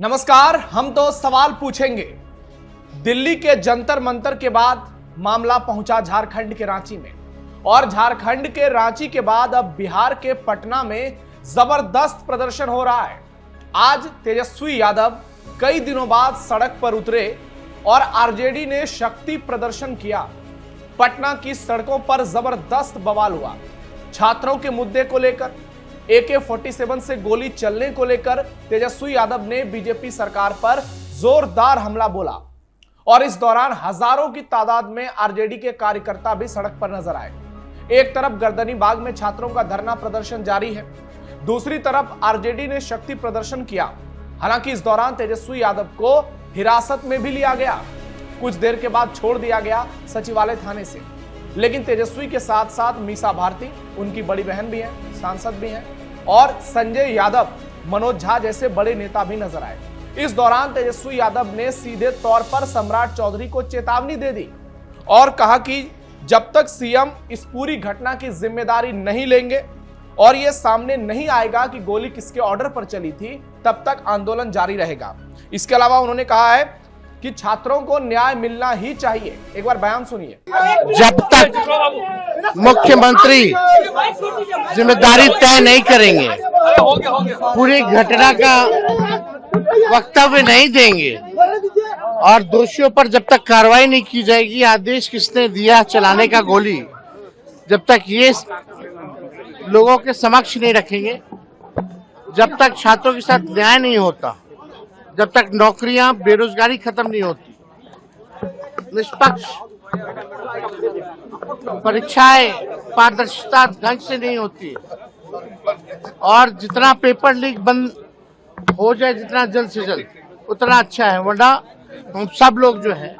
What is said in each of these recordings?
नमस्कार। हम तो सवाल पूछेंगे। दिल्ली के जंतर मंतर के बाद मामला पहुंचा झारखंड के रांची में, और झारखंड के रांची के बाद अब बिहार के पटना में जबरदस्त प्रदर्शन हो रहा है। आज तेजस्वी यादव कई दिनों बाद सड़क पर उतरे और आरजेडी ने शक्ति प्रदर्शन किया। पटना की सड़कों पर जबरदस्त बवाल हुआ। छात्रों के मुद्दे को लेकर, AK-47 से गोली चलने को लेकर तेजस्वी यादव ने बीजेपी सरकार पर जोरदार हमला बोला, और इस दौरान हजारों की तादाद में आरजेडी के कार्यकर्ता भी सड़क पर नजर आए। एक तरफ गर्दनी बाग में छात्रों का धरना प्रदर्शन जारी है, दूसरी तरफ आरजेडी ने शक्ति प्रदर्शन किया। हालांकि इस दौरान तेजस्वी यादव को हिरासत में भी लिया गया, कुछ देर के बाद छोड़ दिया गया सचिवालय थाने से। लेकिन तेजस्वी के साथ साथ मीसा भारती, उनकी बड़ी बहन भी है, सांसद भी हैं, और संजय यादव, मनोज झा जैसे बड़े नेता भी नजर आए। इस दौरान तेजस्वी यादव ने सीधे तौर पर सम्राट चौधरी को चेतावनी दे दी और कहा कि जब तक सीएम इस पूरी घटना की जिम्मेदारी नहीं लेंगे और यह सामने नहीं आएगा कि गोली किसके ऑर्डर पर चली थी, तब तक आंदोलन जारी रहेगा। इसके अलावा उन्होंने कहा है कि छात्रों को न्याय मिलना ही चाहिए। एक बार बयान सुनिए। जब तक मुख्यमंत्री जिम्मेदारी तय नहीं करेंगे, पूरी घटना का वक्तव्य नहीं देंगे और दोषियों पर जब तक कार्रवाई नहीं की जाएगी, आदेश किसने दिया चलाने का गोली, जब तक ये लोगों के समक्ष नहीं रखेंगे, जब तक छात्रों के साथ न्याय नहीं होता, जब तक नौकरियां, बेरोजगारी खत्म नहीं होती, निष्पक्ष परीक्षाएं पारदर्शिता ढंग से नहीं होती, और जितना पेपर लीक बंद हो जाए जितना जल्द से जल्द, उतना अच्छा है। वरना हम सब लोग जो है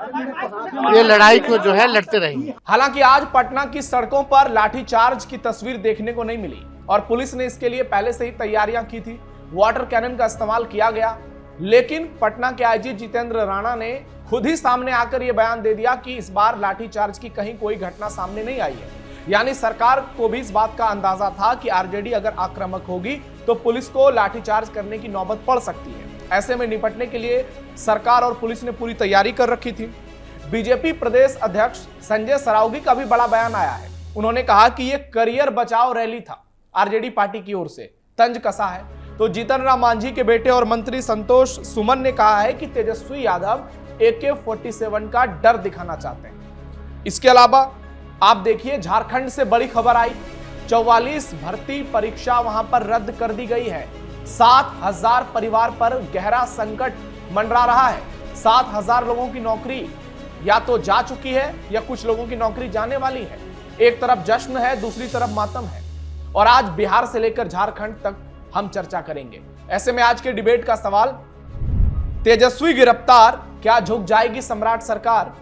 ये लड़ाई को जो है लड़ते रहेंगे। हालांकि आज पटना की सड़कों पर लाठीचार्ज की तस्वीर देखने को नहीं मिली, और पुलिस ने इसके लिए पहले से ही तैयारियां की थी। वाटर कैनन का इस्तेमाल किया गया, लेकिन पटना के आईजी जितेंद्र राणा ने खुद ही सामने आकर यह बयान दे दिया कि इस बार लाठीचार्ज की कहीं कोई घटना सामने नहीं आई है। यानी सरकार को भी इस बात का अंदाजा था कि आरजेडी अगर आक्रामक होगी तो पुलिस को लाठीचार्ज करने की नौबत पड़ सकती है। ऐसे में निपटने के लिए सरकार और पुलिस ने पूरी तैयारी कर रखी थी। बीजेपी प्रदेश अध्यक्ष संजय सरावगी का भी बड़ा बयान आया है। उन्होंने कहा कि यह करियर बचाओ रैली था, आरजेडी पार्टी की ओर से तंज कसा है। तो जीतन राम मांझी के बेटे और मंत्री संतोष सुमन ने कहा है कि तेजस्वी यादव AK-47 का डर दिखाना चाहते हैं। इसके अलावा आप देखिए, झारखंड से बड़ी खबर आई। 44 भर्ती परीक्षा वहां पर रद्द कर दी गई है। 7,000 परिवार पर गहरा संकट मंडरा रहा है। 7,000 लोगों की नौकरी या तो जा चुकी है या कुछ लोगों की नौकरी जाने वाली है। एक तरफ जश्न है, दूसरी तरफ मातम है, और आज बिहार से लेकर झारखंड तक हम चर्चा करेंगे। ऐसे में आज के डिबेट का सवाल, तेजस्वी गिरफ्तार, क्या झुक जाएगी सम्राट सरकार,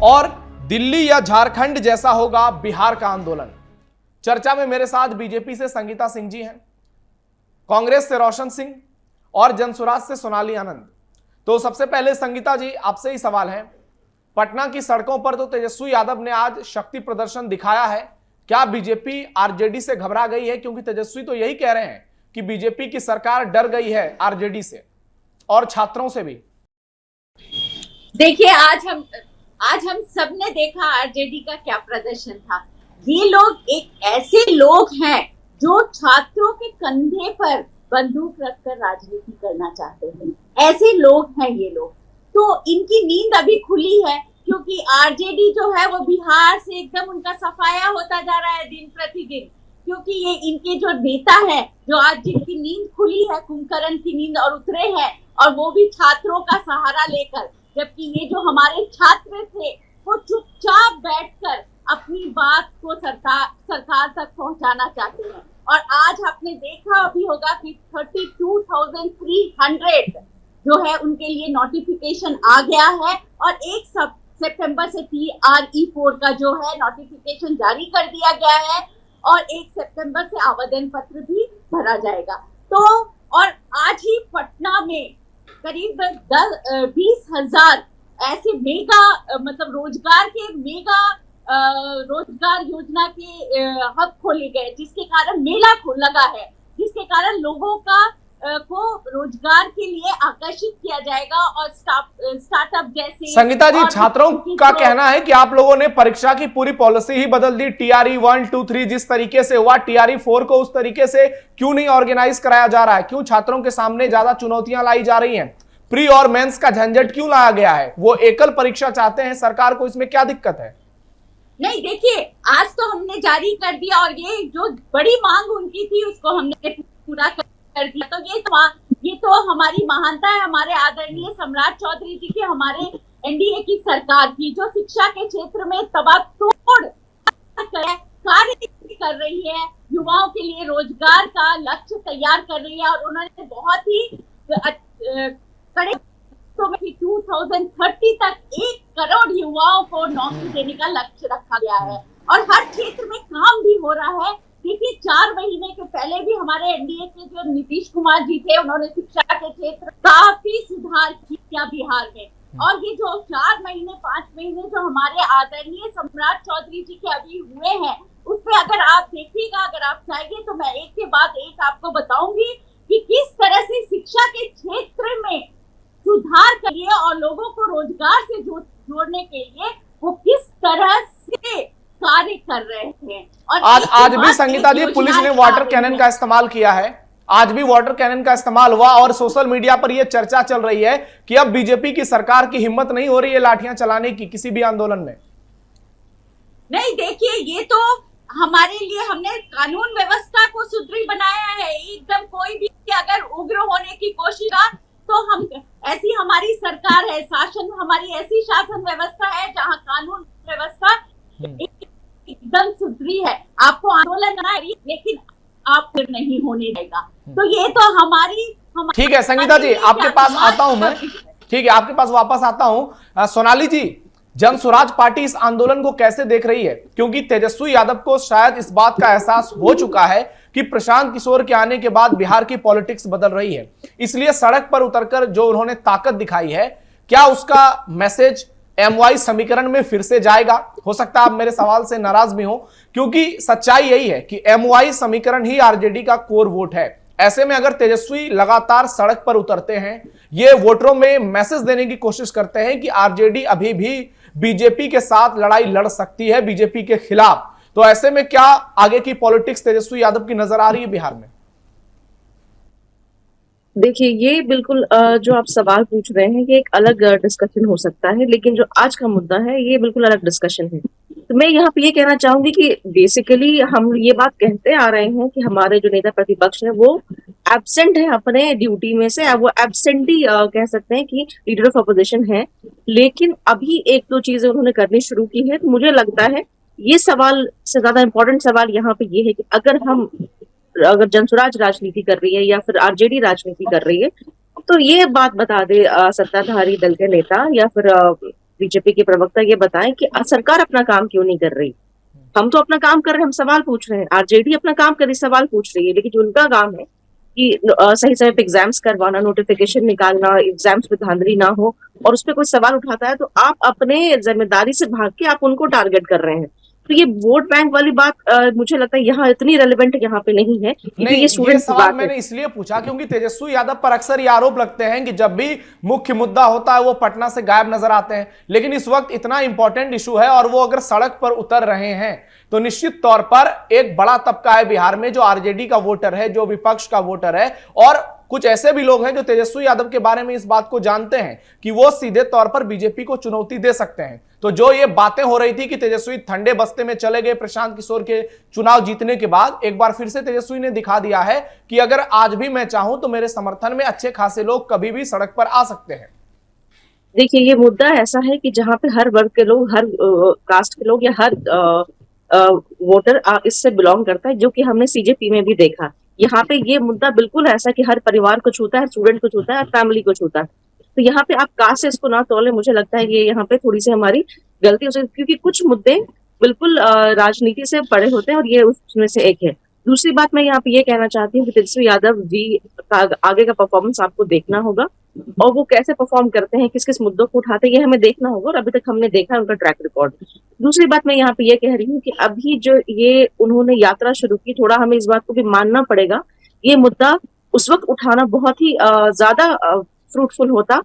और दिल्ली या झारखंड जैसा होगा बिहार का आंदोलन। चर्चा में मेरे साथ बीजेपी से संगीता सिंह जी हैं, कांग्रेस से रोशन सिंह और जनसुराज से सोनाली आनंद। तो सबसे पहले संगीता जी, आपसे ही सवाल है। पटना की सड़कों पर तो तेजस्वी यादव ने आज शक्ति प्रदर्शन दिखाया है। क्या बीजेपी आरजेडी से घबरा गई है? क्योंकि तेजस्वी तो यही कह रहे हैं कि बीजेपी की सरकार डर गई है आरजेडी से और छात्रों से भी। देखिए, आज हम सब ने देखा आरजेडी का क्या प्रदर्शन था। ये लोग एक ऐसे लोग हैं जो छात्रों के कंधे पर बंदूक रखकर राजनीति करना चाहते हैं। ऐसे लोग हैं ये लोग। तो इनकी नींद अभी खुली है, क्योंकि आरजेडी जो है वो बिहार से एकदम उनका सफाया होता जा रहा है दिन प्रतिदिन। क्योंकि ये इनके जो नेता है, जो आज जिनकी नींद खुली है, कुंभकर्ण की नींद, और उतरे हैं, और वो भी छात्रों का सहारा लेकर। जबकि ये जो हमारे छात्र थे वो चुपचाप बैठकर अपनी बात को सरकार तक पहुंचाना चाहते हैं। और आज आपने देखा अभी होगा कि 32,300 जो है उनके लिए नोटिफिकेशन आ गया है, और 1 सितंबर से TRE-4 का जो है नोटिफिकेशन जारी कर दिया गया है, और 1 सितंबर से आवेदन पत्र भी भरा जाएगा। तो और आज ही पटना में करीब 20,000 ऐसे मेगा मतलब रोजगार योजना के हब खोले गए, जिसके कारण मेला लगा है, जिसके कारण लोगों का को रोजगार के लिए आकर्षित किया जाएगा और स्टार्टअप जैसे। संगीता जी, छात्रों का कहना है कि आप लोगों ने परीक्षा की पूरी पॉलिसी ही बदल दी। TRE 1, 2, 3 जिस तरीके से हुआ, TRE 4 को उस तरीके से क्यों नहीं ऑर्गेनाइज कराया जा रहा है? क्यों छात्रों के सामने ज्यादा चुनौतियां लाई जा रही हैं? प्री और मेंस का झंझट क्यों लाया गया है? वो एकल परीक्षा चाहते हैं, सरकार को इसमें क्या दिक्कत है? नहीं, देखिए, आज तो हमने जारी कर दिया और ये जो बड़ी मांग उनकी थी उसको हमने पूरा कर दिया। तो ये तो हमारी महानता है, हमारे आदरणीय सम्राट चौधरी जी की, हमारे NDA की सरकार की, जो शिक्षा के क्षेत्र में तबादतोड़ कार्य कर रही है, युवाओं के लिए रोजगार का लक्ष्य तैयार कर रही है। और उन्होंने बहुत ही कड़े 2030 तक 1 करोड़ युवाओं को नौकरी देने का लक्ष्य रखा गया है और हर क्षेत्र में काम भी हो रहा है। देखिए, 4 महीने के पहले भी हमारे NDA के जो नीतीश कुमार जी थे, उन्होंने शिक्षा के क्षेत्र काफी सुधार किया बिहार में। और ये जो 4 महीने 5 महीने जो हमारे आदरणीय सम्राट चौधरी जी के अभी हुए हैं, उसपे अगर आप देखिएगा, अगर आप चाहेंगे तो मैं एक के बाद एक आपको बताऊंगी कि किस तरह से शिक्षा के क्षेत्र में सुधार करिए और लोगों को रोजगार से जोड़ने के लिए वो किस तरह से कार्य कर रहे हैं। और आज भी संगीता जी, पुलिस ने वाटर कैनन का इस्तेमाल किया है। आज भी वाटर कैनन का इस्तेमाल हुआ और सोशल मीडिया पर यह चर्चा चल रही है कि अब बीजेपी की सरकार की हिम्मत नहीं हो रही है लाठियां चलाने की किसी भी आंदोलन में। नहीं, देखिए, ये तो हमारे लिए हमने कानून व्यवस्था को सुदृढ़ बनाया है। एकदम कोई भी अगर उग्र होने की कोशिश का, तो हम ऐसी हमारी सरकार है, शासन हमारी ऐसी शासन व्यवस्था है जहां कानून व्यवस्था एकदम सुदृढ़ है। आपको आंदोलन करना है, लेकिन आप फिर नहीं होने देगा। तो ये तो हमारी ठीक है संगीता जी, आपके पास आता हूं मैं। ठीक है, आपके पास वापस आता हूं। सोनाली जी, जन स्वराज पार्टी इस आंदोलन को कैसे देख रही है? क्योंकि तेजस्वी यादव को शायद इस बात का एहसास हो चुका है कि प्रशांत किशोर के आने के बाद बिहार की पॉलिटिक्स बदल रही है, इसलिए सड़क पर उतरकर जो उन्होंने ताकत दिखाई है, क्या उसका मैसेज MY समीकरण में फिर से जाएगा? हो सकता है आप मेरे सवाल से नाराज भी हो, क्योंकि सच्चाई यही है कि MY समीकरण ही RJD का कोर वोट है। ऐसे में अगर तेजस्वी लगातार सड़क पर उतरते हैं, ये वोटरों में मैसेज देने की कोशिश करते हैं कि RJD अभी भी बीजेपी के साथ लड़ाई लड़ सकती है, बीजेपी के खिलाफ, तो ऐसे में क्या आगे की पॉलिटिक्स तेजस्वी यादव की नजर आ रही है बिहार में? देखिए, ये बिल्कुल जो आप सवाल पूछ रहे हैं, ये एक अलग डिस्कशन हो सकता है, लेकिन जो आज का मुद्दा है ये बिल्कुल अलग डिस्कशन है। तो मैं यहाँ पे ये कहना चाहूंगी कि बेसिकली हम ये बात कहते आ रहे हैं कि हमारे जो नेता प्रतिपक्ष है वो एब्सेंट है अपने ड्यूटी में से, वो एब्सेंटी कह सकते हैं कि लीडर ऑफ अपोजिशन है। लेकिन अभी 1-2 चीजें उन्होंने करनी शुरू की है। तो मुझे लगता है ये सवाल से ज्यादा इंपॉर्टेंट सवाल यहाँ पे ये है कि अगर जनसुराज राजनीति कर रही है या फिर RJD राजनीति कर रही है, तो ये बात बता दे सत्ताधारी दल के नेता या फिर बीजेपी के प्रवक्ता ये बताएं कि सरकार अपना काम क्यों नहीं कर रही। हम तो अपना काम कर रहे हैं, हम सवाल पूछ रहे हैं। RJD अपना काम कर रही, सवाल पूछ रही है, लेकिन जो उनका काम है कि सही समय पे एग्जाम्स करवाना, नोटिफिकेशन निकालना, एग्जाम्स पे धांधली ना हो, और उस पर कोई सवाल उठाता है तो आप अपने जिम्मेदारी से भाग के आप उनको टारगेट कर रहे हैं। तो ये वोट बैंक वाली बात मुझे लगता है यहाँ इतनी रेलेवेंट यहाँ पे नहीं है। नहीं, ये सवाल मैंने इसलिए पूछा क्योंकि तेजस्वी यादव पर अक्सर ये आरोप लगते हैं कि जब भी मुख्य मुद्दा होता है वो पटना से गायब नजर आते हैं, लेकिन इस वक्त इतना इंपॉर्टेंट इशू है और वो अगर सड़क पर उतर रहे हैं तो निश्चित तौर पर एक बड़ा तबका है बिहार में जो RJD का वोटर है, जो विपक्ष का वोटर है, और कुछ ऐसे भी लोग हैं जो तेजस्वी यादव के बारे में इस बात को जानते हैं कि वो सीधे तौर पर बीजेपी को चुनौती दे सकते हैं। तो जो ये बातें हो रही थी कि तेजस्वी ठंडे बस्ते में चले गए प्रशांत किशोर के चुनाव जीतने के बाद, एक बार फिर से तेजस्वी ने दिखा दिया है कि अगर आज भी मैं चाहूं तो मेरे समर्थन में अच्छे खासे लोग कभी भी सड़क पर आ सकते हैं। देखिए, ये मुद्दा ऐसा है कि जहां पे हर वर्ग के लोग, हर कास्ट के लोग या हर वोटर इससे बिलोंग करता है, जो कि हमने CJP में भी देखा। यहाँ पे ये मुद्दा बिल्कुल ऐसा कि हर परिवार को छूता है, स्टूडेंट को छूता है, फैमिली को छूता है। तो यहाँ पे आप कास्ट से इसको ना तोले, मुझे लगता है ये यहाँ पे थोड़ी सी हमारी गलती हो सकती है, क्योंकि कुछ मुद्दे बिल्कुल राजनीति से पड़े होते हैं और ये उसमें से एक है। दूसरी बात मैं यहाँ पे ये कहना चाहती हूँ कि तेजस्वी यादव जी का आगे का परफॉर्मेंस आपको देखना होगा, और वो कैसे परफॉर्म करते हैं, किस किस मुद्दों को उठाते हैं, ये हमें देखना होगा, और अभी तक हमने देखा है उनका ट्रैक रिकॉर्ड। दूसरी बात मैं यहाँ पे ये कह रही हूँ कि अभी जो ये उन्होंने यात्रा शुरू की, थोड़ा हमें इस बात को भी मानना पड़ेगा, ये मुद्दा उस वक्त उठाना बहुत ही ज्यादा फ्रूटफुल होता।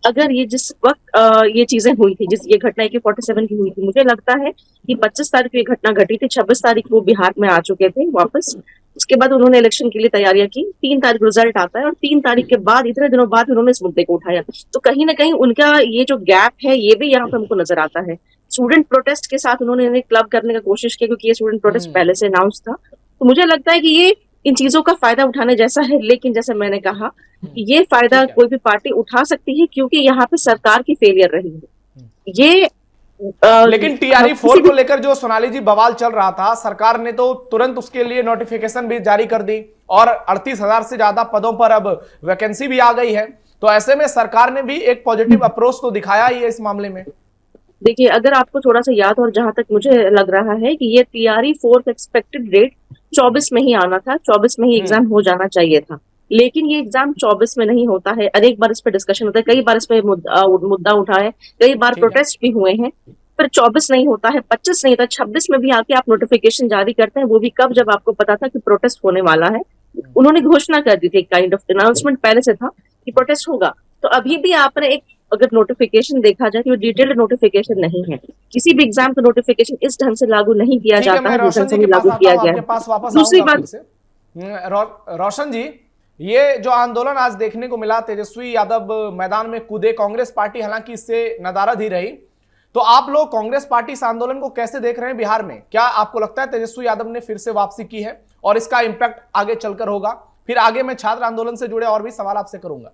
अगर ये जिस वक्त ये चीजें हुई थी, जिस ये घटना AK-47 की हुई थी, मुझे लगता है कि 25 तारीख को ये घटना घटी थी, 26 तारीख को बिहार में आ चुके थे वापस। उसके बाद उन्होंने इलेक्शन के लिए तैयारियां की, 3 तारीख रिजल्ट आता है और 3 तारीख के बाद इतने दिनों बाद उन्होंने इस मुद्दे को उठाया। तो कहीं ना कहीं उनका ये जो गैप है ये भी यहाँ पे हमको नजर आता है। स्टूडेंट प्रोटेस्ट के साथ उन्होंने इन्हें क्लब करने का कोशिश की, क्योंकि ये स्टूडेंट प्रोटेस्ट पहले से अनाउंस था। तो मुझे लगता है कि ये इन चीजों का फायदा उठाने जैसा है, लेकिन जैसे मैंने कहा ये फायदा कोई भी पार्टी उठा सकती है, क्योंकि यहाँ पे सरकार की फेलियर रही है। ये लेकिन TRE-4 को लेकर जो सोनाली जी बवाल चल रहा था, सरकार ने तो तुरंत उसके लिए नोटिफिकेशन भी जारी कर दी और 38,000 से ज्यादा पदों पर अब वैकेंसी भी आ गई है। तो ऐसे में सरकार ने भी एक पॉजिटिव अप्रोच तो दिखाया ही है इस मामले में। देखिए, अगर आपको थोड़ा सा याद, और जहां तक मुझे लग रहा है कि ये TRE-4 का एक्सपेक्टेड डेट 24 में ही आना था, 24 में ही एग्जाम हो जाना चाहिए था, लेकिन ये एग्जाम 24 में नहीं होता है। अनेक बार इस पर डिस्कशन होता है, कई बार इस पे मुद्दा उठा है, कई बार प्रोटेस्ट भी हुए हैं, पर 24 नहीं होता है, 25 नहीं होता, 26 में भी आके आप नोटिफिकेशन जारी करते हैं। वो भी कब, जब आपको पता था कि प्रोटेस्ट होने वाला है। उन्होंने घोषणा कर दी थी, काइंड ऑफ अनाउंसमेंट पहले से था कि प्रोटेस्ट होगा। तो अभी भी आपने एक अगर नोटिफिकेशन देखा जाए तो डिटेल्ड नोटिफिकेशन नहीं है। किसी भी एग्जाम का नोटिफिकेशन इस ढंग से लागू नहीं किया जाता है, जिस ढंग से लागू किया गया है। दूसरी बात, रोशन जी, ये जो आंदोलन आज देखने को मिला, तेजस्वी यादव मैदान में कूदे, कांग्रेस पार्टी हालांकि इससे नदारद ही रही, तो आप लोग कांग्रेस पार्टी इस आंदोलन को कैसे देख रहे हैं बिहार में? क्या आपको लगता है तेजस्वी यादव ने फिर से वापसी की है और इसका इंपैक्ट आगे चलकर होगा? फिर आगे मैं छात्र आंदोलन से जुड़े और भी सवाल आपसे करूंगा।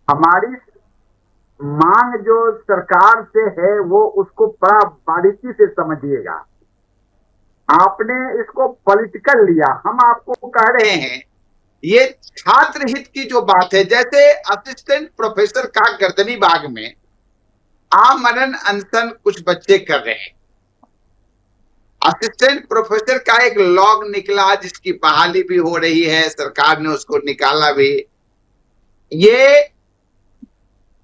हमारी मांग जो सरकार से है वो उसको बड़ा बारीकी से समझिएगा। आपने इसको पॉलिटिकल लिया। हम आपको कह रहे हैं ये छात्र हित की जो बात है, जैसे असिस्टेंट प्रोफेसर का गर्दनी बाग में आमरण अनशन कुछ बच्चे कर रहे हैं। असिस्टेंट प्रोफेसर का एक लॉग निकला जिसकी बहाली भी हो रही है, सरकार ने उसको निकाला भी। ये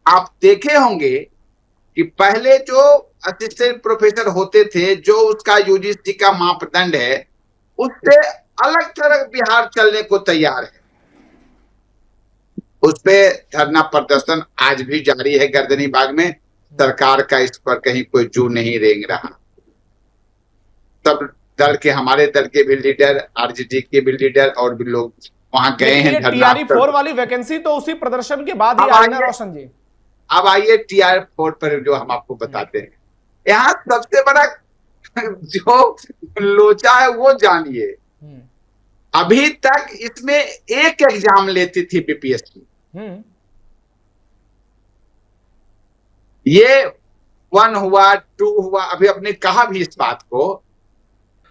आप देखे होंगे कि पहले जो असिस्टेंट प्रोफेसर होते थे, जो उसका UGC का मापदंड है, उससे अलग थलग बिहार चलने को तैयार है। उस पे धरना प्रदर्शन आज भी जारी है गर्दनी बाग में। सरकार का इस पर कहीं कोई जू नहीं रेंग रहा। सब दल के, हमारे दल के भी लीडर, RJD के भी लीडर और भी लोग वहां गए हैं। TRE-4 वाली वैकेंसी तो उसी प्रदर्शन के बाद ही आई ना रोशन जी? अब आइए TRE-4 पर जो हम आपको बताते हैं। यहाँ सबसे बड़ा जो लोचा है वो जानिए। अभी तक इसमें एक एग्जाम लेती थी BPSC, ये 1 हुआ, 2 हुआ, अभी अपने कहा भी इस बात को।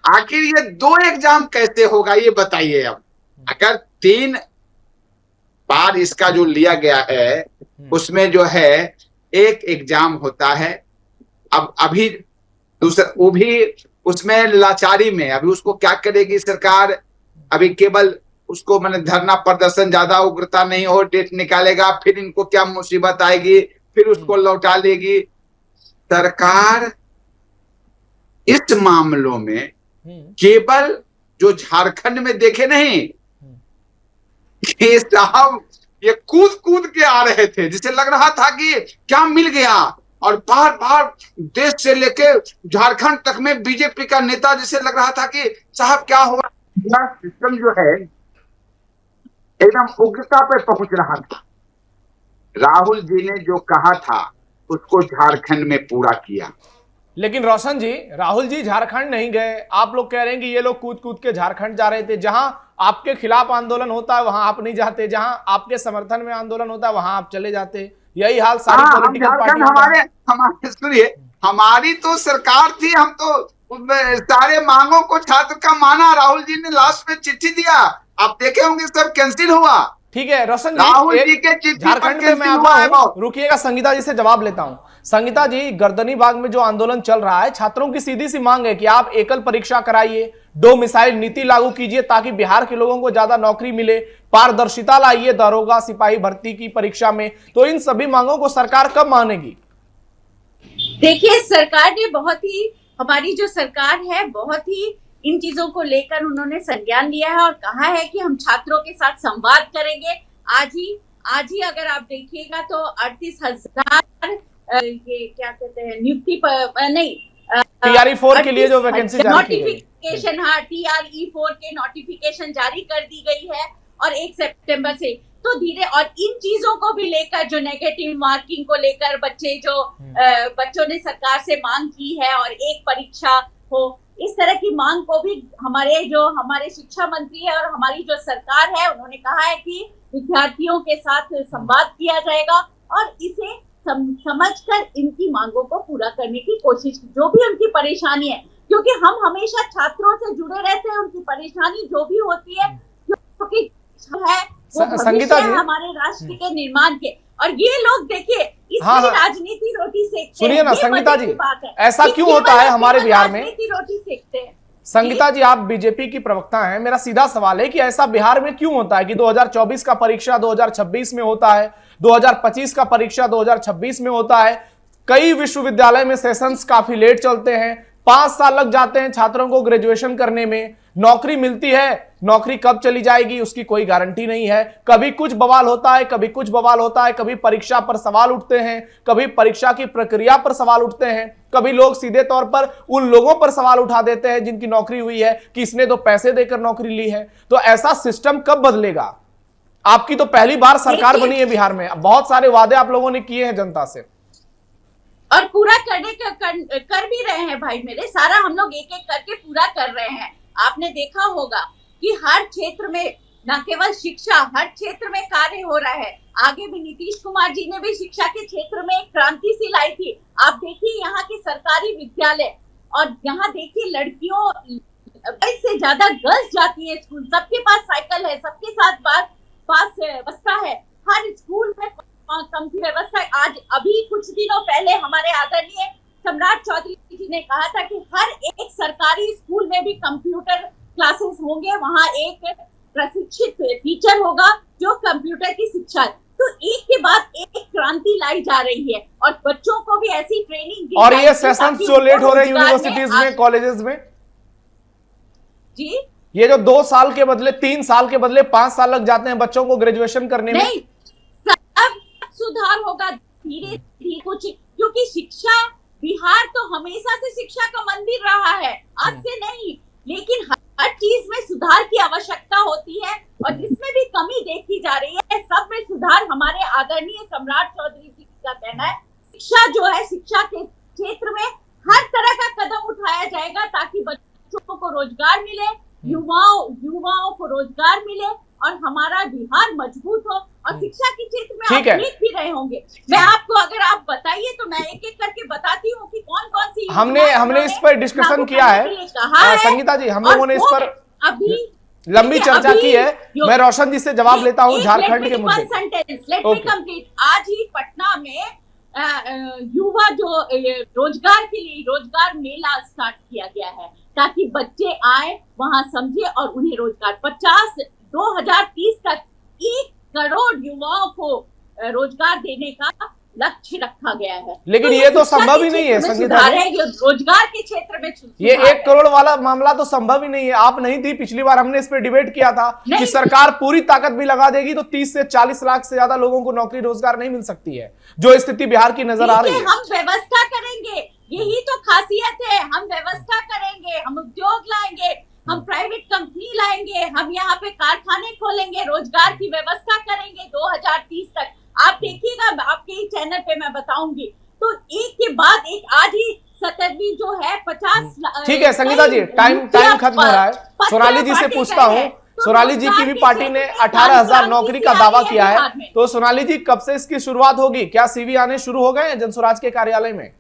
आखिर ये 2 एग्जाम कैसे होगा ये बताइए। अब अगर 3 बार इसका जो लिया गया है उसमें जो है एक एग्जाम होता है। अब अभी दूसरा, वो भी उसमें लाचारी में, अभी उसको क्या करेगी सरकार? अभी केवल उसको मैंने धरना प्रदर्शन ज्यादा उग्रता नहीं हो, डेट निकालेगा, फिर इनको क्या मुसीबत आएगी, फिर उसको लौटा लेगी सरकार। इस मामलों में केवल जो झारखंड में देखे नहीं, ये साहब ये कूद कूद के आ रहे थे, जिसे लग रहा था कि क्या मिल गया, और बार बार देश से लेके झारखंड तक में बीजेपी का नेता, जिसे लग रहा था कि साहब क्या हुआ। सिस्टम जो है एकदम उग्रता पे पहुंच रहा था। राहुल जी ने जो कहा था उसको झारखंड में पूरा किया। लेकिन रोशन जी, राहुल जी झारखंड नहीं गए। आप लोग कह रहे हैं कि ये लोग कूद कूद के झारखंड जा रहे थे। जहां आपके खिलाफ आंदोलन होता है वहां आप नहीं जाते, जहां आपके समर्थन में आंदोलन होता है वहां आप चले जाते। यही हाल सारी पॉलिटिकल पार्टियों का। हमारे सुनिए, हमारी तो सरकार थी, हम तो सारे मांगों को छात्र का माना। राहुल जी ने लास्ट में चिट्ठी दिया, आप देखे होंगे, सब कैंसिल हुआ। ठीक है रोशन जी, राहुल जी के चिट्ठी झारखंड में मैं आता हूं, रुकिएगा, संगीता जी से जवाब लेता हूं। संगीता जी, गर्दनी बाग में जो आंदोलन चल रहा है, छात्रों की सीधी सी मांग है कि आप एकल परीक्षा कराइए, डोमिसाइल नीति लागू कीजिए ताकि बिहार के लोगों को ज्यादा नौकरी मिले, पारदर्शिता लाइए दरोगा सिपाही भर्ती की परीक्षा में। तो इन सभी मांगों को सरकार कब मानेगी? देखिए, सरकार ने बहुत ही, हमारी जो सरकार है बहुत ही इन चीजों को लेकर उन्होंने संज्ञान लिया है और कहा है कि हम छात्रों के साथ संवाद करेंगे। आज ही अगर आप देखिएगा तो 38,000 ये क्या कहते हैं नियुक्ति नहीं TRE4 के लिए जो वैकेंसी जारी की गई, नोटिफिकेशन, हाँ, TRE4 के नोटिफिकेशन जारी कर दी गई है और 1 सितंबर से तो धीरे, और इन चीजों को भी लेकर जो नेगेटिव मार्किंग को लेकर बच्चों ने सरकार से मांग की है और एक परीक्षा हो, इस तरह की मांग को भी हमारे शिक्षा मंत्री है और हमारी जो सरकार है उन्होंने कहा है कि विद्यार्थियों के साथ संवाद किया जाएगा और इसे समझकर इनकी मांगों को पूरा करने की कोशिश, जो भी उनकी परेशानी है, क्योंकि हम हमेशा छात्रों से जुड़े रहते हैं, उनकी परेशानी जो भी होती है क्योंकि है वो संगीता जी, हमारे राष्ट्र के निर्माण के, और ये लोग देखिए इसमें राजनीति रोटी सेकते हैं। सुनिए ना संगीता जी, ऐसा क्यों होता है हमारे बिहार में? राजनीति रोटी सेकते हैं। संगीता जी, आप बीजेपी की प्रवक्ता हैं, मेरा सीधा सवाल है कि ऐसा बिहार में क्यों होता है कि 2024 का परीक्षा 2026 में होता है, 2025 का परीक्षा 2026 में होता है, कई विश्वविद्यालय में सेशंस काफी लेट चलते हैं, 5 साल लग जाते हैं छात्रों को ग्रेजुएशन करने में, नौकरी मिलती है, नौकरी कब चली जाएगी उसकी कोई गारंटी नहीं है, कभी कुछ बवाल होता है, कभी कुछ बवाल होता है, कभी परीक्षा पर सवाल उठते हैं, कभी परीक्षा की प्रक्रिया पर सवाल उठते हैं, कभी लोग सीधे तौर पर उन लोगों पर सवाल उठा देते हैं जिनकी नौकरी हुई है कि इसने तो पैसे देकर नौकरी ली है। तो ऐसा सिस्टम कब बदलेगा? आपकी तो पहली बार सरकार बनी है बिहार में, बहुत सारे वादे आप लोगों ने किए हैं जनता से और पूरा कर भी रहे हैं भाई मेरे, सारा हम लोग एक एक करके पूरा कर रहे हैं। आपने देखा होगा कि हर क्षेत्र में, न केवल शिक्षा, हर क्षेत्र में कार्य हो रहा है। आगे भी नीतीश कुमार जी ने भी शिक्षा के क्षेत्र में एक क्रांति सी लाई थी। आप देखिए यहाँ के सरकारी विद्यालय, और यहाँ देखिए लड़कियों से ज्यादा गर्ल्स जाती है स्कूल, सबके पास साइकिल है, सबके साथ पास व्यवस्था है, हर स्कूल में कंप्यूटर व्यवस्था। आज अभी कुछ दिनों पहले हमारे आदरणीय सम्राट चौधरी जी ने कहा था कि हर एक सरकारी स्कूल में भी कंप्यूटर क्लासेस होंगे, वहां एक प्रशिक्षित टीचर होगा जो कंप्यूटर की शिक्षा। तो एक के बाद एक क्रांति लाई जा रही है और बच्चों को भी ऐसी ट्रेनिंग दी। और ये सेशंस जो लेट हो रहे हैं यूनिवर्सिटीज में, कॉलेजेस में, जी, ये जो 2 साल के बदले 3 साल के बदले 5 साल लग जाते हैं बच्चों को ग्रेजुएशन करने में, नहीं, सब सुधार होगा धीरे धीरे कुछ, क्योंकि शिक्षा, बिहार तो हमेशा से शिक्षा का मंदिर रहा है, आज से नहीं, लेकिन हर चीज में सुधार की आवश्यकता होती है और जिसमें भी कमी देखी जा रही है सब में सुधार। हमारे आदरणीय सम्राट चौधरी जी का कहना है शिक्षा जो है, शिक्षा के क्षेत्र में हर तरह का कदम उठाया जाएगा ताकि बच्चों को रोजगार मिले, युवाओं को रोजगार मिले और हमारा बिहार मजबूत हो। और शिक्षा के क्षेत्र में आप देख भी रहे होंगे, मैं आपको अगर आप बताइए तो मैं एक एक करके बताती हूँ कि कौन कौन सी हमने इस पर डिस्कशन किया है। संगीता जी, हम लोगों ने इस पर अभी लंबी चर्चा की है। मैं रोशन जी से जवाब लेता हूँ झारखंड के मुद्दे। आज ही पटना में युवा जो रोजगार के लिए रोजगार मेला स्टार्ट किया गया है ताकि बच्चे आए, वहां समझे और उन्हें रोजगार 2030 तक 1 करोड़ युवाओं को रोजगार देने का लक्ष्य रखा गया है। लेकिन तो ये तो संभव ही नहीं है संगीता जी, रोजगार के क्षेत्र में ये 1 करोड़ वाला मामला तो संभव ही नहीं है। आप नहीं थी पिछली बार, हमने इस पर डिबेट किया था कि सरकार पूरी ताकत भी लगा देगी तो 30 से 40 लाख से ज्यादा लोगों को नौकरी रोजगार नहीं मिल सकती है, जो स्थिति बिहार की नजर आ रही है। हम व्यवस्था करेंगे, यही तो खासियत है, हम व्यवस्था करेंगे, हम उद्योग लाएंगे, हम प्राइवेट कंपनी लाएंगे, हम यहाँ पे कारखाने खोलेंगे, रोजगार की व्यवस्था करेंगे 2030 तक। आप देखिएगा, आपके चैनल पे मैं बताऊंगी। तो एक के बाद एक, आज ही 17वीं जो है 50। ठीक है संगीता जी, टाइम खत्म हो रहा है। सोनाली जी से पूछता हूँ, सोनाली जी की भी पार्टी ने 18,000 नौकरी का दावा किया है, तो सोनाली जी कब से इसकी शुरुआत होगी? क्या CV आने शुरू हो गए हैं जनसुराज के कार्यालय में?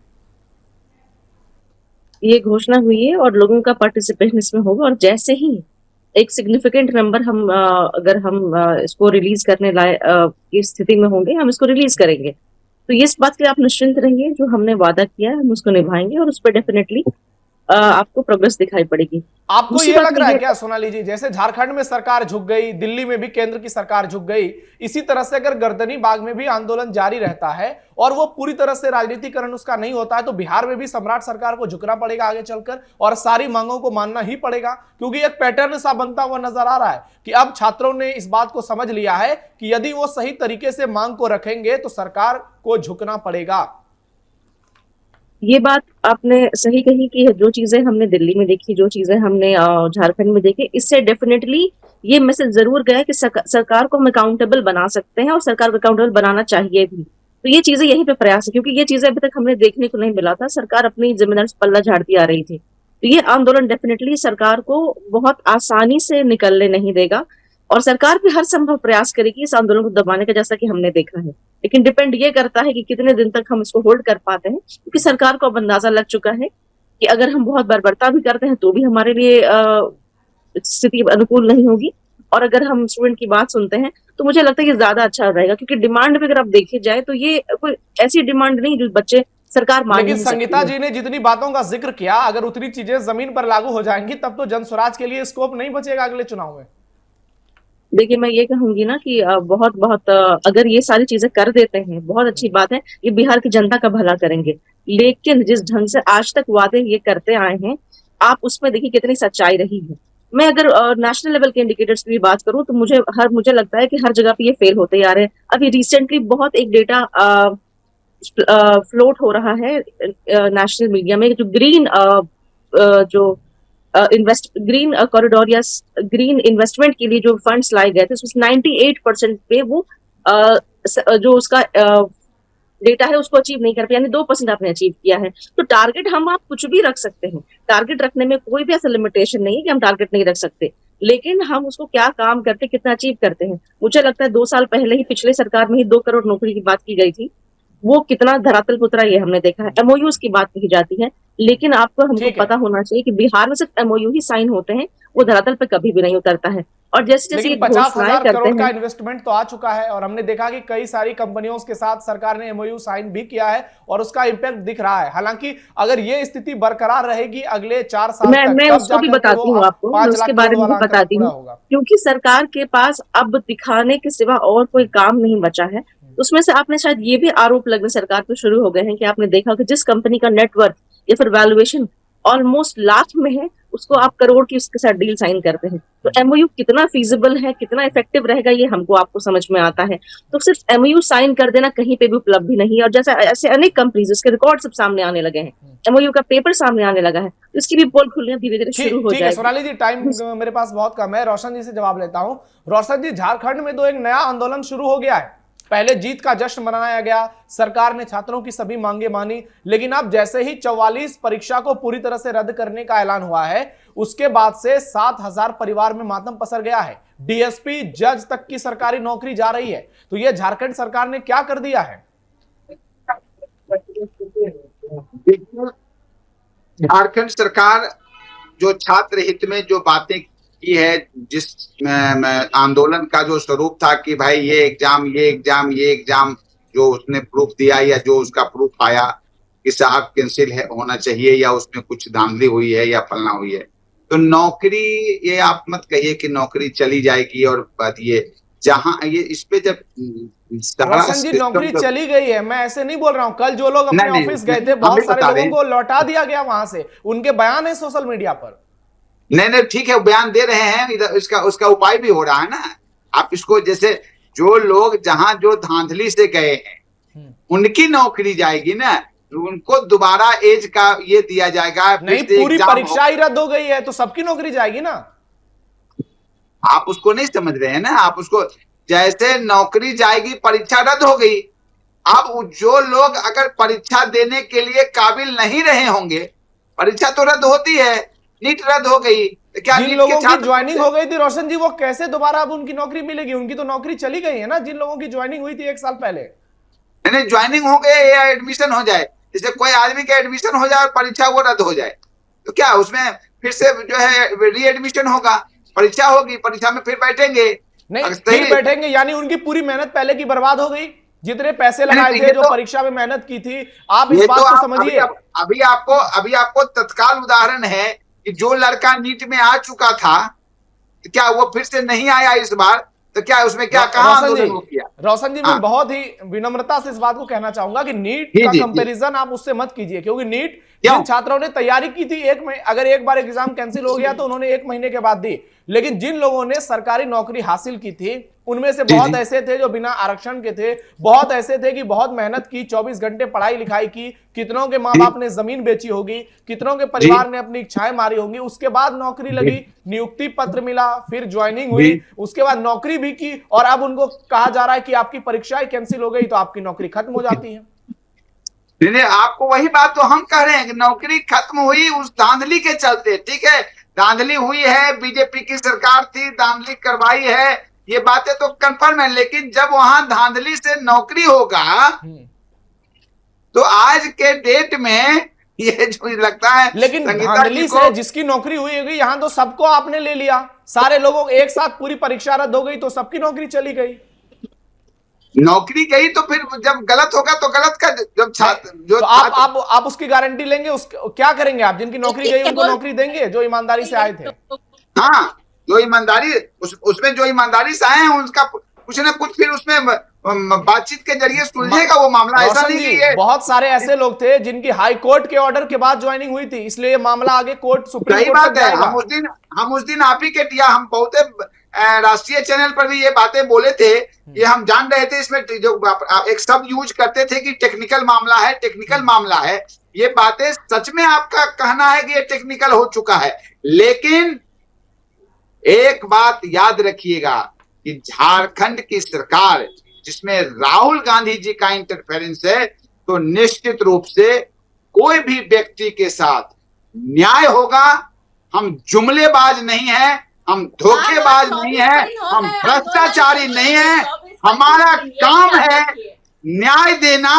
ये घोषणा हुई है और लोगों का पार्टिसिपेशन इसमें होगा और जैसे ही एक सिग्निफिकेंट नंबर हम अगर हम इसको रिलीज करने की स्थिति में होंगे, हम इसको रिलीज करेंगे। तो इस बात के आप निश्चिंत रहिए, जो हमने वादा किया है हम उसको निभाएंगे और उस पर डेफिनेटली आपको प्रोग्रेस दिखाई पड़ेगी। आपको दूसरी ये बात लग रहा है ये- क्या सोनाली जी, जैसे झारखंड में सरकार झुक गई, दिल्ली में भी केंद्र की सरकार झुक गई, इसी तरह से अगर गर्दनी बाग में भी आंदोलन जारी रहता है और वो पूरी तरह से राजनीतिकरण उसका नहीं होता है, तो बिहार में भी सम्राट सरकार को झुकना पड़ेगा आगे चलकर और सारी मांगों को मानना ही पड़ेगा, क्योंकि एक पैटर्न सा बनता हुआ नजर आ रहा है कि अब छात्रों ने इस बात को समझ लिया है कि यदि वो सही तरीके से मांग को रखेंगे तो सरकार को झुकना पड़ेगा। ये बात आपने सही कही कि जो चीजें हमने दिल्ली में देखी, जो चीजें हमने झारखंड में देखी, इससे डेफिनेटली ये मैसेज जरूर गया कि सरकार को हम अकाउंटेबल बना सकते हैं और सरकार को अकाउंटेबल बनाना चाहिए भी। तो ये चीजें यहीं पे प्रयास है, क्योंकि ये चीजें अभी तक हमने देखने को नहीं मिला था। सरकार अपनी जिम्मेदारी से पल्ला झाड़ती आ रही थी। तो ये आंदोलन डेफिनेटली सरकार को बहुत आसानी से निकलने नहीं देगा और सरकार भी हर संभव प्रयास करेगी इस आंदोलन को दबाने का, जैसा कि हमने देखा है। लेकिन डिपेंड ये करता है कि कितने दिन तक हम इसको होल्ड कर पाते हैं, क्योंकि सरकार को अब अंदाजा लग चुका है कि अगर हम बहुत बर्बरता भी करते हैं तो भी हमारे लिए स्थिति अनुकूल नहीं होगी। और अगर हम स्टूडेंट की बात सुनते हैं तो मुझे लगता है ये ज्यादा अच्छा रहेगा, क्योंकि डिमांड पे अगर आप देखे जाए तो ये कोई ऐसी डिमांड नहीं जो बच्चे सरकार मान लेकिन नहीं सकती संगीता है। जी ने जितनी बातों का जिक्र किया, अगर उतनी चीजें जमीन पर लागू हो जाएंगी तब तो जन स्वराज के लिए स्कोप नहीं बचेगा अगले चुनाव में। देखिए, मैं ये कहूंगी ना कि बहुत बहुत अगर ये सारी चीजें कर देते हैं, बहुत अच्छी बात है, ये बिहार की जनता का भला करेंगे। लेकिन जिस ढंग से आज तक वादे ये करते आए हैं, आप उसमें देखिए कितनी सच्चाई रही है। मैं अगर नेशनल लेवल के इंडिकेटर्स की भी बात करूं तो मुझे लगता है कि हर जगह पे ये फेल होते ही आ रहे हैं। अभी रिसेंटली बहुत एक डेटा फ्लोट हो रहा है नेशनल मीडिया में, जो जो ग्रीन कॉरिडोर या ग्रीन इन्वेस्टमेंट के लिए जो फंड्स लाए गए थे, उसमें 98% पे वो जो उसका डेटा है उसको अचीव नहीं कर पाया, यानी 2% आपने अचीव किया है। तो टारगेट आप कुछ भी रख सकते हैं, टारगेट रखने में कोई भी ऐसा लिमिटेशन नहीं है कि हम टारगेट नहीं रख सकते, लेकिन हम उसको क्या काम करते, कितना अचीव करते हैं। मुझे लगता है 2 साल पहले ही पिछले सरकार में ही 2 करोड़ नौकरी की बात की गई थी, वो कितना धरातल पर उतरा ये हमने देखा है। एमओयूज की बात कही जाती है, लेकिन आपको हमको पता होना चाहिए कि बिहार में सिर्फ एमओयू ही साइन होते हैं, वो धरातल पे कभी भी नहीं उतरता है। और जैसे जैसे लेकिन 50,000 करोड़ का इन्वेस्टमेंट तो आ चुका है और हमने देखा कि कई सारी कंपनियों के साथ सरकार ने एमओयू साइन भी किया है और उसका इंपैक्ट दिख रहा है। हालांकि अगर ये स्थिति बरकरार रहेगी अगले 4 साल तक, मैं उसको भी बताती हूँ आपको, मैं उसके बारे में भी बताती हूँ, क्योंकि सरकार के पास अब दिखाने के सिवा और कोई काम नहीं बचा है। उसमें से आपने शायद ये भी आरोप लगने सरकार पे शुरू हो गए हैं कि आपने देखा कि जिस कंपनी का नेटवर्थ या फिर वैल्यूएशन ऑलमोस्ट लाख में है, उसको आप करोड़ की उसके साथ डील साइन करते हैं। तो एमओयू कितना फीजिबल है, कितना इफेक्टिव रहेगा, ये हमको आपको समझ में आता है। तो सिर्फ एमओयू साइन कर देना कहीं पे भी उपलब्ध नहीं है। और जैसे ऐसे अनेक कंपनीज उसके रिकॉर्ड सब सामने आने लगे हैं, एमओयू का पेपर सामने आने लगा है, तो इसकी भी पोल खुलने धीरे धीरे शुरू हो जाएगी। सोनाली जी, टाइम मेरे पास बहुत कम है, रोशन जी से जवाब लेता हूँ। रोशन जी, झारखंड में तो एक नया आंदोलन शुरू हो गया है। पहले जीत का जश्न मनाया गया, सरकार ने छात्रों की सभी मांगे मानी, लेकिन अब जैसे ही 44 परीक्षा को पूरी तरह से रद्द करने का ऐलान हुआ है, उसके बाद से 7,000 परिवार में मातम पसर गया है। डीएसपी, जज तक की सरकारी नौकरी जा रही है। तो यह झारखंड सरकार ने क्या कर दिया है? झारखंड सरकार जो छात्र हित में जो बातें की है, जिस आंदोलन का जो स्वरूप था कि भाई ये एग्जाम जो उसने प्रूफ दिया या जो उसका प्रूफ आया कि साहब कैंसिल होना चाहिए या उसमें कुछ धांधली हुई है या फलना हुई है, तो नौकरी, ये आप मत कहिए कि नौकरी चली जाएगी। और बात ये जहां ये इस पे जब रोशन जी, नौकरी चली गई है, मैं ऐसे नहीं बोल रहा हूं। कल जो लोग अपने ऑफिस गए थे, बहुत सारे लोगों को लौटा दिया गया वहां से, उनके बयान है सोशल मीडिया पर। नहीं, ठीक है, बयान दे रहे हैं, उसका उपाय भी हो रहा है ना। आप इसको, जैसे जो लोग जहां जो धांधली से गए हैं उनकी नौकरी जाएगी ना, तो उनको दोबारा एज का ये दिया जाएगा। नहीं, पूरी परीक्षा ही रद्द हो गई है तो सबकी नौकरी जाएगी ना। आप उसको नहीं समझ रहे हैं ना। आप उसको, जैसे नौकरी जाएगी, परीक्षा रद्द हो गई, अब जो लोग अगर परीक्षा देने के लिए काबिल नहीं रहे होंगे, परीक्षा तो रद्द होती है, नीट रद्द हो गई, तो क्या जिन लोगों की ज्वाइनिंग हो गई थी रोशन जी, वो कैसे दोबारा अब उनकी नौकरी मिलेगी? उनकी तो नौकरी चली गई है ना, जिन लोगों की ज्वाइनिंग हुई थी 1 साल पहले। नहीं, ज्वाइनिंग हो गए या एडमिशन हो जाए, जैसे कोई आदमी का एडमिशन हो जाए और परीक्षा वो रद्द हो जाए, तो क्या उसमें फिर से जो है री एडमिशन होगा, परीक्षा होगी, परीक्षा में फिर बैठेंगे। नहीं, फिर बैठेंगे यानी उनकी पूरी मेहनत पहले की बर्बाद हो गई। जितने पैसे लगाए थे, जो परीक्षा में मेहनत की थी, आप इस बात को समझिए। अभी आपको तत्काल उदाहरण है कि जो लड़का नीट में आ चुका था, क्या वो फिर से नहीं आया इस बार? तो क्या उसमें क्या कहा आंदोलन किया? रोशन जी, मैं बहुत ही विनम्रता से इस बात को कहना चाहूंगा कि नीट का कंपैरिजन आप उससे मत कीजिए, क्योंकि नीट जिन छात्रों ने तैयारी की थी, अगर एक बार एग्जाम कैंसिल हो गया तो उन्होंने 1 महीने के बाद दी, लेकिन जिन लोगों ने सरकारी नौकरी हासिल की थी उनमें से बहुत ऐसे थे जो बिना आरक्षण के थे, बहुत ऐसे थे कि बहुत मेहनत की, 24 घंटे पढ़ाई लिखाई की, कितनों के माँ बाप ने जमीन बेची होगी, कितनों के परिवार ने अपनी इच्छाएं मारी होंगी, उसके बाद नौकरी लगी, नियुक्ति पत्र मिला, फिर ज्वाइनिंग हुई, उसके बाद नौकरी भी की, और अब उनको कहा जा रहा है कि आपकी परीक्षाएं कैंसिल हो गई तो आपकी नौकरी खत्म हो जाती है। आपको वही बात तो हम कह रहे हैं कि नौकरी खत्म हुई उस धांधली के चलते। ठीक है, धांधली हुई है, बीजेपी की सरकार थी, धांधली करवाई है, ये बातें तो कंफर्म है, लेकिन जब वहां धांधली से नौकरी होगा तो आज के डेट में ये जो लगता है, लेकिन धांधली से जिसकी नौकरी हुई होगी, यहाँ तो सबको आपने ले लिया, सारे लोगों एक साथ पूरी परीक्षा रद्द हो गई तो सबकी नौकरी चली गई। नौकरी गई तो फिर जब गलत होगा तो गलत का जब छात्र जो तो आप उसकी गारंटी लेंगे, क्या करेंगे आप? जिनकी नौकरी गई उनको नौकरी देंगे जो ईमानदारी से आए थे। हाँ, जो ईमानदारी उसमें जो ईमानदारी से आए हैं उनका कुछ ना कुछ फिर उसमें बातचीत के जरिए सुलझेगा वो मामला। ऐसा नहीं कि ये बहुत सारे ऐसे लोग थे जिनकी हाई कोर्ट के ऑर्डर के बाद ज्वाइनिंग हुई थी, इसलिए ये मामला आगे कोर्ट सुप्रीम कोर्ट तक जाएगा। हम उस दिन आप ही के हम बहुत राष्ट्रीय चैनल पर भी ये बातें बोले थे, ये हम जान रहे थे, इसमें जो एक शब्द यूज करते थे कि टेक्निकल मामला है, टेक्निकल मामला है। ये बातें सच में आपका कहना है कि ये टेक्निकल हो चुका है, लेकिन एक बात याद रखिएगा कि झारखंड की सरकार जिसमें राहुल गांधी जी का इंटरफेरेंस है, तो निश्चित रूप से कोई भी व्यक्ति के साथ न्याय होगा। हम जुमलेबाज नहीं है, हम धोखेबाज नहीं है, हम भ्रष्टाचारी नहीं है। हमारा काम है न्याय देना,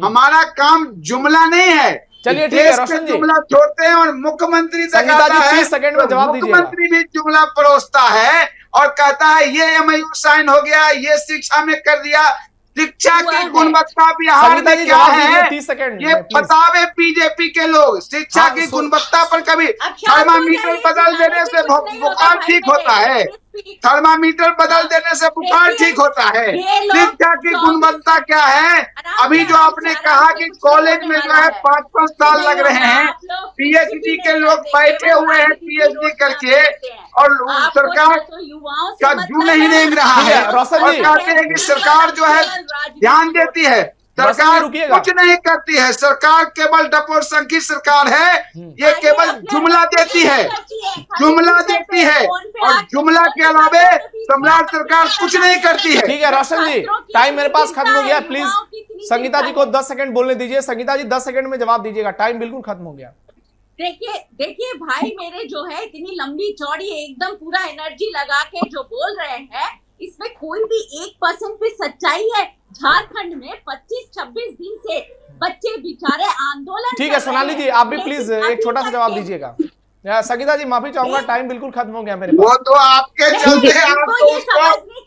हमारा काम जुमला नहीं है। चलिए ठीक है रोशन जी, जुमला छोड़ते हैं और मुख्यमंत्री तक आता है, सेकंड में जवाब दीजिए। मुख्यमंत्री भी जुमला परोसता है और कहता है ये MOU साइन हो गया, ये शिक्षा में कर दिया। शिक्षा की गुणवत्ता बिहार में क्या है 30 सेकंड ये बतावे बीजेपी के लोग। शिक्षा की गुणवत्ता पर कभी थर्मामीटर बदल देने से बुखार ठीक होता है, थर्मामीटर बदल देने से बुखार ठीक होता है। शिक्षा की गुणवत्ता क्या है? अभी जो आपने कहा कि कॉलेज में जो है 5-5 साल लग रहे हैं, PhD के लोग बैठे हुए हैं PhD करके, और सरकार का जू नहीं रेंग रहा है, और कहते हैं कि सरकार जो है ध्यान देती है, सरकार कुछ नहीं करती है। सरकार केवल डपोर संघी सरकार है, ये केवल जुमला देती है, जुमला देती है, और जुमला के अलावे सम्राट सरकार कुछ नहीं करती है। ठीक है रोशन जी, टाइम मेरे पास खत्म हो गया, प्लीज संगीता जी को 10 सेकंड बोलने दीजिए। संगीता जी 10 सेकंड में जवाब दीजिएगा, टाइम बिल्कुल खत्म हो गया। देखिए भाई मेरे जो है इतनी लंबी चौड़ी एकदम पूरा एनर्जी लगा के जो बोल रहे हैं, इसमें कोई भी 1% भी सच्चाई है? झारखंड में 25-26 दिन से बच्चे बेचारे आंदोलन। ठीक है सोनाली जी, आप भी प्लीज एक छोटा सा जवाब दीजिएगा। संगीता जी माफी चाहूंगा, टाइम बिल्कुल खत्म हो गया मेरे पास। वो तो आपके चलते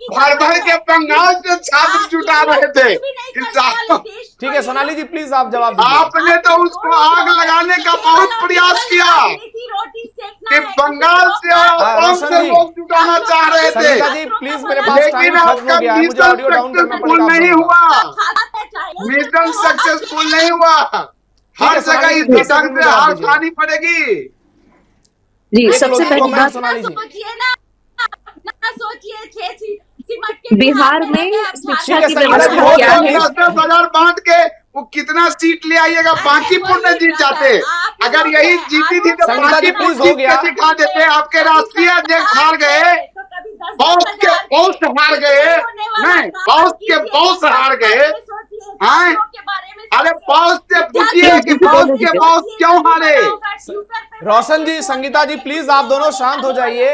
भर भर के बंगाल से छात्र जुटा रहे थे। ठीक है सोनाली जी प्लीज आप जवाब दीजिए। आपने तो उसको आग लगाने का बहुत प्रयास किया कि बंगाल से लोग जुटाना चाह रहे थे। संगीता जी प्लीज मेरे पास टाइम खत्म हो गया है, मुझे ऑडियो डाउन करना पड़ेगा। नहीं हुआ, मिशन सक्सेसफुल नहीं हुआ, हर जगह इस ढंग से हार खानी पड़ेगी। जी सबसे पहली बात बिहार में शिक्षा की व्यवस्था क्या है? 10,000 बांट के वो कितना सीट ले आइएगा, बांकीपुर में जीत जाते। अगर यही जीती थी तो बांकीपुर जीत के दिखा देते। आपके राष्ट्रीय अध्यक्ष हार गए, बॉस के बॉस हार गए, नहीं बॉस के बॉस हार गए। अरे बॉस से पूछिए कि बॉस के बॉस क्यों हारे। रोशन जी, संगीता जी प्लीज आप दोनों शांत हो जाइए,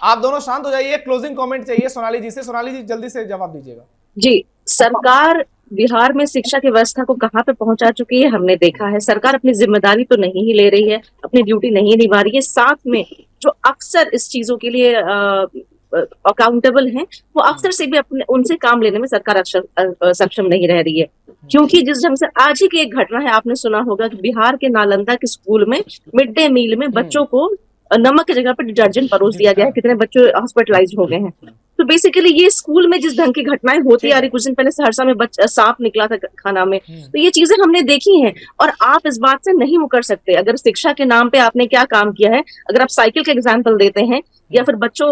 आप दोनों शांत हो जाइए। क्लोजिंग कमेंट चाहिए सोनाली जी से। सोनाली जी जल्दी से जवाब दीजिएगा। जी, सरकार बिहार में शिक्षा की व्यवस्था को कहाँ पे पहुंचा चुकी है हमने देखा है। सरकार अपनी जिम्मेदारी तो नहीं ही ले रही है, अपनी ड्यूटी नहीं निभा रही है, साथ में जो अक्सर इस चीजों के लिए अकाउंटेबल हैं, वो अफसर से भी अपने उनसे काम लेने में सरकार सक्षम नहीं रह रही है। क्योंकि जिस ढंग से आज ही की एक घटना है, आपने सुना होगा कि बिहार के नालंदा के स्कूल में मिड डे मील में बच्चों को नमक की जगह पर डिटर्जेंट परोस दिया गया है, कितने बच्चे हॉस्पिटलाइज हो गए हैं। तो बेसिकली ये स्कूल में जिस ढंग की घटनाएं होती आ रही, कुछ दिन पहले सहरसा में सांप निकला था खाना में, तो ये चीजें हमने देखी हैं और आप इस बात से नहीं मुकर सकते। अगर शिक्षा के नाम पे आपने क्या काम किया है, अगर आप साइकिल के एग्जाम्पल देते हैं या फिर बच्चों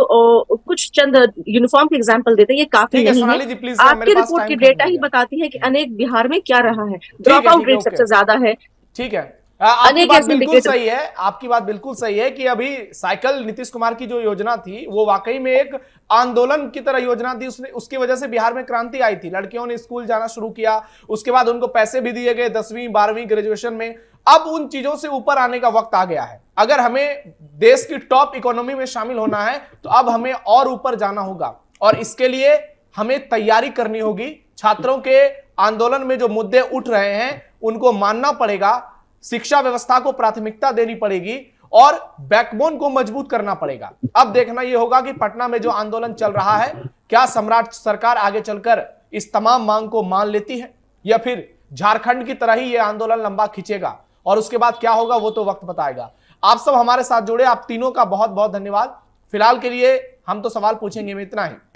कुछ चंद यूनिफॉर्म के एग्जाम्पल देते हैं, ये काफी नहीं है। आपकी रिपोर्ट की डेटा ही बताती है कि अनेक बिहार में क्या रहा है, ड्रॉप आउट रेट सबसे ज्यादा है। ठीक है, आपकी बात बिल्कुल सही है, आपकी बात बिल्कुल सही है कि अभी साइकिल नीतीश कुमार की जो योजना थी वो वाकई में एक आंदोलन की तरह योजना थी। उसकी वजह से बिहार में क्रांति आई थी, लड़कियों ने स्कूल जाना शुरू किया, उसके बाद उनको पैसे भी दिए गए 10वीं 12वीं ग्रेजुएशन में। अब उन चीजों से ऊपर आने का वक्त आ गया है। अगर हमें देश की टॉप इकोनॉमी में शामिल होना है तो अब हमें और ऊपर जाना होगा और इसके लिए हमें तैयारी करनी होगी। छात्रों के आंदोलन में जो मुद्दे उठ रहे हैं उनको मानना पड़ेगा, शिक्षा व्यवस्था को प्राथमिकता देनी पड़ेगी और बैकबोन को मजबूत करना पड़ेगा। अब देखना यह होगा कि पटना में जो आंदोलन चल रहा है, क्या सम्राट सरकार आगे चलकर इस तमाम मांग को मान लेती है या फिर झारखंड की तरह ही यह आंदोलन लंबा खींचेगा और उसके बाद क्या होगा वो तो वक्त बताएगा। आप सब हमारे साथ जुड़े, आप तीनों का बहुत बहुत धन्यवाद। फिलहाल के लिए हम तो सवाल पूछेंगे में इतना ही।